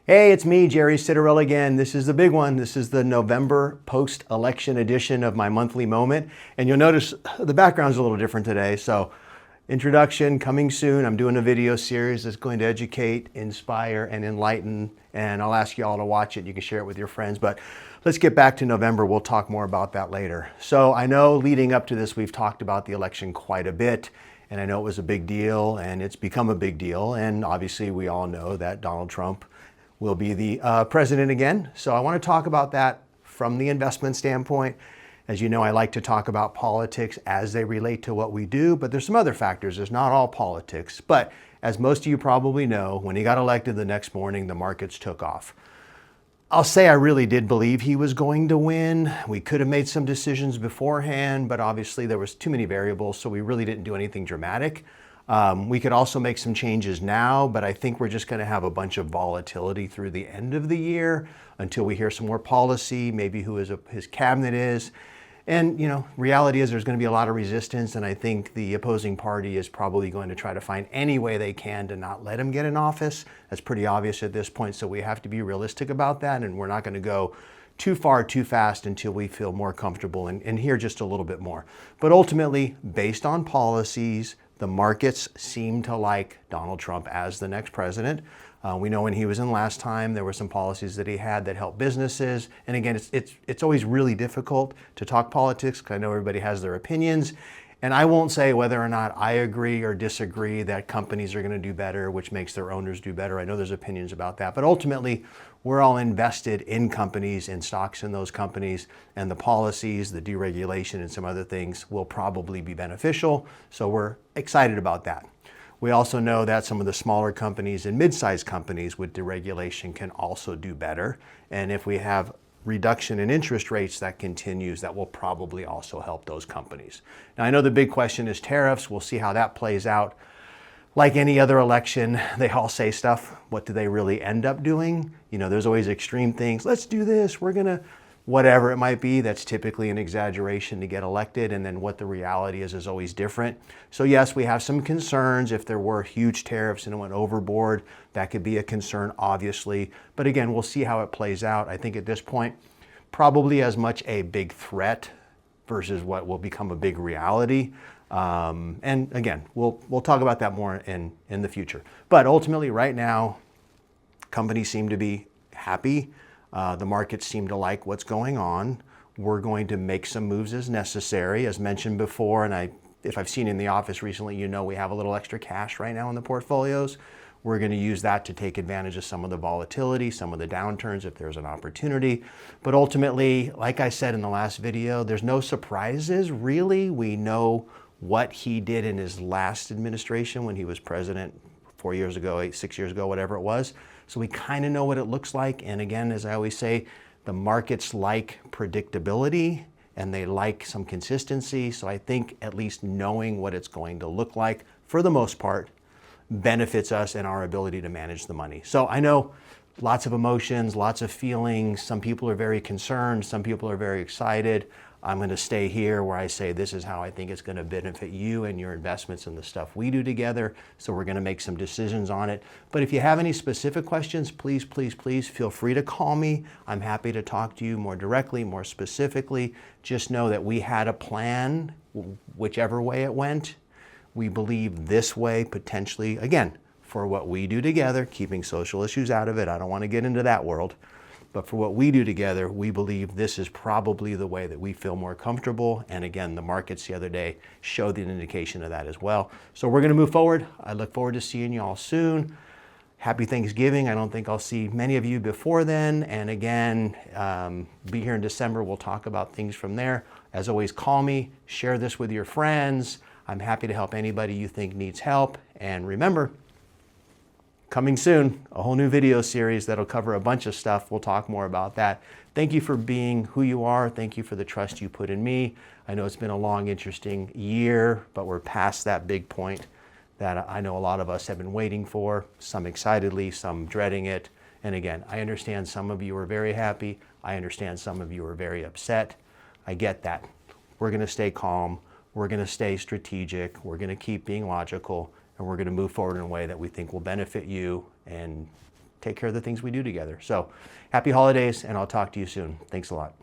Hey, it's me, Jerry Citarella again. This is the big one. This is the November post-election edition of my monthly moment. And you'll notice the background's a little different today. So introduction coming soon. I'm doing a video series that's going to educate, inspire, and enlighten. And I'll ask you all to watch it. You can share it with your friends. But let's get back to November. We'll talk more about that later. So I know leading up to this, we've talked about the election quite a bit. And I know it was a big deal, and it's become a big deal. And obviously, we all know that Donald Trump will be the president again. So I want to talk about that from the investment standpoint. As you know, I like to talk about politics as they relate to what we do, but there's some other factors. It's not all politics. But as most of you probably know, when he got elected the next morning, the markets took off. I'll say I really did believe he was going to win. We could have made some decisions beforehand, but obviously there was too many variables, so we really didn't do anything dramatic. We could also make some changes now, but I think we're just going to have a bunch of volatility through the end of the year until we hear some more policy, maybe who his cabinet is. And, you know, reality is there's going to be a lot of resistance, and I think the opposing party is probably going to try to find any way they can to not let him get in office. That's pretty obvious at this point, so we have to be realistic about that, and we're not going to go too far, too fast until we feel more comfortable and hear just a little bit more. But ultimately, based on policies, the markets seem to like Donald Trump as the next president. We know when he was in last time, there were some policies that he had that helped businesses. And again, it's always really difficult to talk politics because I know everybody has their opinions. And I won't say whether or not I agree or disagree that companies are going to do better, which makes their owners do better. I know there's opinions about that. But ultimately, we're all invested in companies, in stocks in those companies, and the policies, the deregulation, and some other things will probably be beneficial. So we're excited about that. We also know that some of the smaller companies and mid-sized companies with deregulation can also do better. And if we have reduction in interest rates that continues, that will probably also help those companies. Now, I know the big question is tariffs. We'll see how that plays out. Like any other election, they all say stuff. What do they really end up doing? You know, there's always extreme things. Let's do this. We're going to, whatever it might be, that's typically an exaggeration to get elected. And then what the reality is always different. So yes, we have some concerns. If there were huge tariffs and it went overboard, that could be a concern, obviously. But again, we'll see how it plays out. I think at this point, probably as much a big threat versus what will become a big reality. And again, we'll talk about that more in the future. But ultimately, right now, companies seem to be happy. The markets seem to like what's going on. We're going to make some moves as necessary, as mentioned before. And if I've seen in the office recently, you know we have a little extra cash right now in the portfolios. We're going to use that to take advantage of some of the volatility, some of the downturns if there's an opportunity. But ultimately, like I said in the last video, there's no surprises, really. We know what he did in his last administration when he was president 4 years ago, 6 years ago, whatever it was. So we kind of know what it looks like. And again, as I always say, the markets like predictability and they like some consistency. So I think at least knowing what it's going to look like, for the most part, benefits us in our ability to manage the money. So I know lots of emotions, lots of feelings. Some people are very concerned. Some people are very excited. I'm going to stay here where I say this is how I think it's going to benefit you and your investments and the stuff we do together. So we're going to make some decisions on it. But if you have any specific questions, please, please, please feel free to call me. I'm happy to talk to you more directly, more specifically. Just know that we had a plan, whichever way it went. We believe this way potentially, again, for what we do together, keeping social issues out of it. I don't want to get into that world. But for what we do together, we believe this is probably the way that we feel more comfortable. And again, the markets the other day showed an indication of that as well. So we're going to move forward. I look forward to seeing you all soon. Happy Thanksgiving. I don't think I'll see many of you before then. And again, be here in December. We'll talk about things from there. As always, call me, share this with your friends. I'm happy to help anybody you think needs help. And remember, coming soon, a whole new video series that'll cover a bunch of stuff. We'll talk more about that. Thank you for being who you are. Thank you for the trust you put in me. I know it's been a long, interesting year, but we're past that big point that I know a lot of us have been waiting for, some excitedly, some dreading it. And again, I understand some of you are very happy. I understand some of you are very upset. I get that. We're going to stay calm. We're going to stay strategic. We're going to keep being logical. And we're going to move forward in a way that we think will benefit you and take care of the things we do together. So happy holidays, and I'll talk to you soon. Thanks a lot.